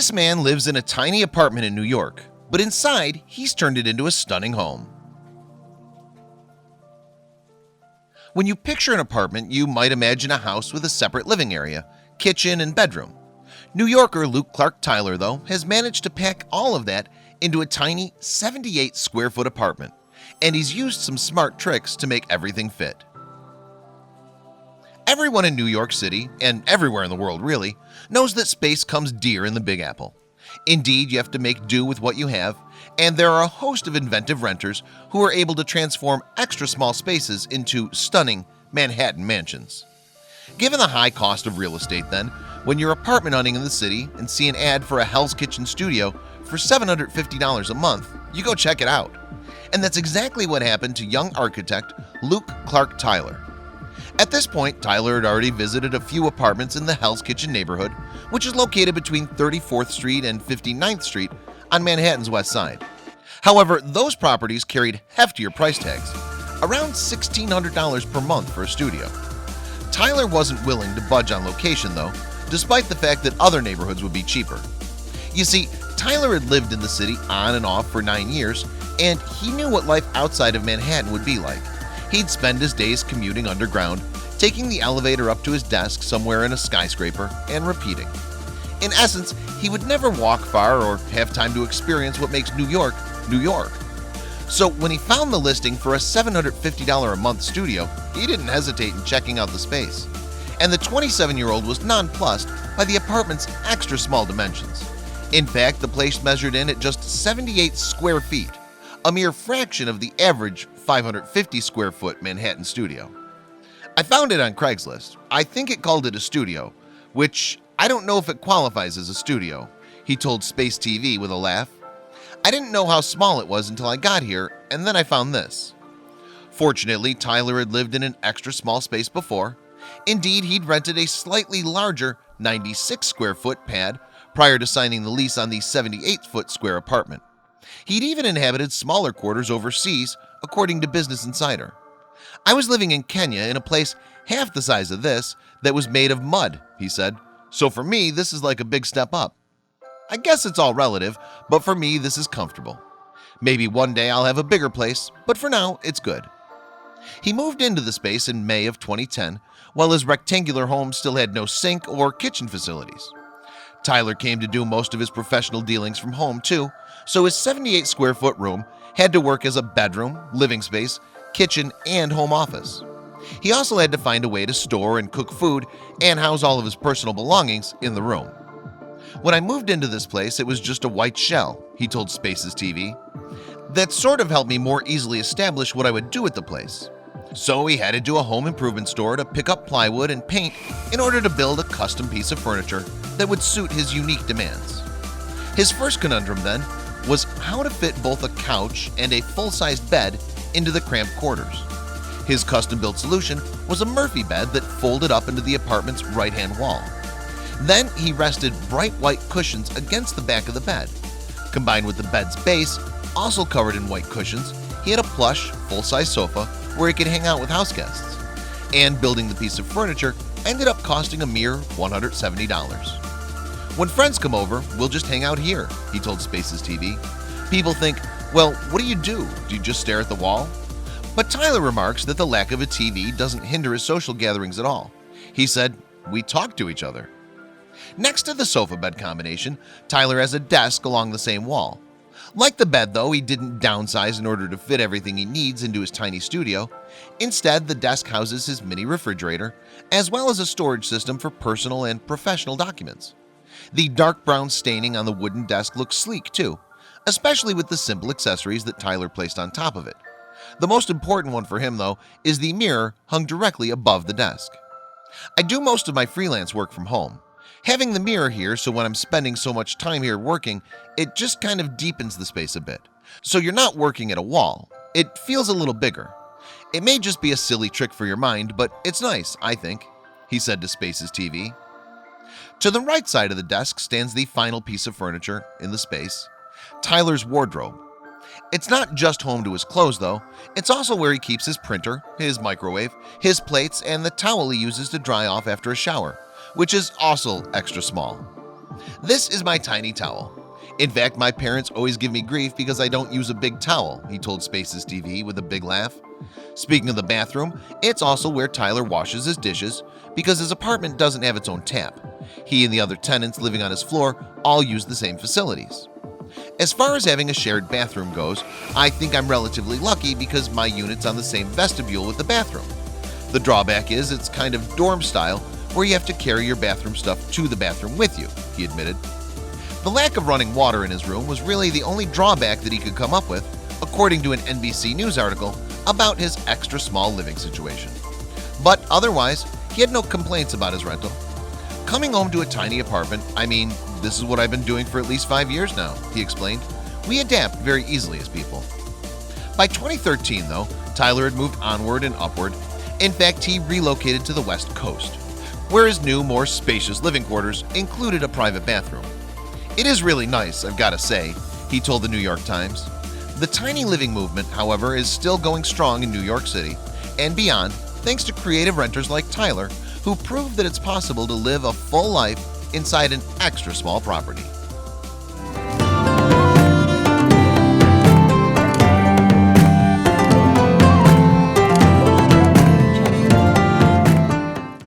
This man lives in a tiny apartment in New York, but inside he's turned it into a stunning home. When you picture an apartment, you might imagine a house with a separate living area, kitchen, and bedroom. New Yorker Luke Clark Tyler, though, has managed to pack all of that into a tiny 78 square foot apartment, and he's used some smart tricks to make everything fit. Everyone in New York City, and everywhere in the world really, knows that space comes dear in the Big Apple. Indeed, you have to make do with what you have, and there are a host of inventive renters who are able to transform extra small spaces into stunning Manhattan mansions. Given the high cost of real estate then, when you're apartment hunting in the city and see an ad for a Hell's Kitchen studio for $750 a month, you go check it out. And that's exactly what happened to young architect Luke Clark Tyler. At this point, Tyler had already visited a few apartments in the Hell's Kitchen neighborhood, which is located between 34th Street and 59th Street on Manhattan's west side. However, those properties carried heftier price tags, around $1,600 per month for a studio. Tyler wasn't willing to budge on location though, despite the fact that other neighborhoods would be cheaper. You see, Tyler had lived in the city on and off for 9 years, and he knew what life outside of Manhattan would be like. He'd spend his days commuting underground, taking the elevator up to his desk somewhere in a skyscraper and repeating. In essence, he would never walk far or have time to experience what makes New York, New York. So when he found the listing for a $750 a month studio, he didn't hesitate in checking out the space. And the 27-year-old was nonplussed by the apartment's extra small dimensions. In fact, the place measured in at just 78 square feet, a mere fraction of the average 550 square foot Manhattan studio. I found it on Craigslist. I think it called it a studio, which I don't know if it qualifies as a studio, he told Space TV with a laugh. I didn't know how small it was until I got here, and then I found this. Fortunately, Tyler had lived in an extra small space before. Indeed, he'd rented a slightly larger 96 square foot pad prior to signing the lease on the 78 foot square apartment. He'd even inhabited smaller quarters overseas, according to Business Insider. I was living in Kenya in a place half the size of this that was made of mud, he said. So for me, this is like a big step up. I guess it's all relative, but for me, this is comfortable. Maybe one day I'll have a bigger place, but for now, it's good. He moved into the space in May of 2010, while his rectangular home still had no sink or kitchen facilities. Tyler came to do most of his professional dealings from home too, so his 78 square foot room had to work as a bedroom, living space, kitchen, and home office. He also had to find a way to store and cook food and house all of his personal belongings in the room. When I moved into this place, it was just a white shell, he told Spaces TV. That sort of helped me more easily establish what I would do at the place. So he headed to a home improvement store to pick up plywood and paint in order to build a custom piece of furniture that would suit his unique demands. His first conundrum then was how to fit both a couch and a full-sized bed into the cramped quarters. His custom-built solution was a Murphy bed that folded up into the apartment's right-hand wall. Then he rested bright white cushions against the back of the bed. Combined with the bed's base, also covered in white cushions, he had a plush, full-size sofa where he could hang out with house guests. And building the piece of furniture ended up costing a mere $170. When friends come over, we'll just hang out here, he told Spaces TV. People think, well, what do? Do you just stare at the wall? But Tyler remarks that the lack of a TV doesn't hinder his social gatherings at all. He said, we talk to each other. Next to the sofa bed combination, Tyler has a desk along the same wall. Like the bed though, he didn't downsize in order to fit everything he needs into his tiny studio. Instead, the desk houses his mini refrigerator, as well as a storage system for personal and professional documents. The dark brown staining on the wooden desk looks sleek too, especially with the simple accessories that Tyler placed on top of it. The most important one for him though is the mirror hung directly above the desk. I do most of my freelance work from home. Having the mirror here, so when I'm spending so much time here working, it just kind of deepens the space a bit. So you're not working at a wall. It feels a little bigger. It may just be a silly trick for your mind, but it's nice, I think, he said to Spaces TV. To the right side of the desk stands the final piece of furniture in the space, Tyler's wardrobe. It's not just home to his clothes though, it's also where he keeps his printer, his microwave, his plates, and the towel he uses to dry off after a shower, which is also extra small. "This is my tiny towel. In fact, my parents always give me grief because I don't use a big towel," he told Spaces TV with a big laugh. Speaking of the bathroom, it's also where Tyler washes his dishes because his apartment doesn't have its own tap. He and the other tenants living on his floor all use the same facilities. "As far as having a shared bathroom goes, I think I'm relatively lucky because my unit's on the same vestibule with the bathroom. The drawback is it's kind of dorm style where you have to carry your bathroom stuff to the bathroom with you," he admitted. The lack of running water in his room was really the only drawback that he could come up with, according to an NBC News article about his extra small living situation. But otherwise, he had no complaints about his rental. "Coming home to a tiny apartment, I mean, this is what I've been doing for at least 5 years now," he explained. "We adapt very easily as people." By 2013, though, Tyler had moved onward and upward. In fact, he relocated to the West Coast, where his new, more spacious living quarters included a private bathroom. "It is really nice, I've got to say," he told the New York Times. The tiny living movement, however, is still going strong in New York City and beyond, thanks to creative renters like Tyler, who prove that it's possible to live a full life inside an extra small property.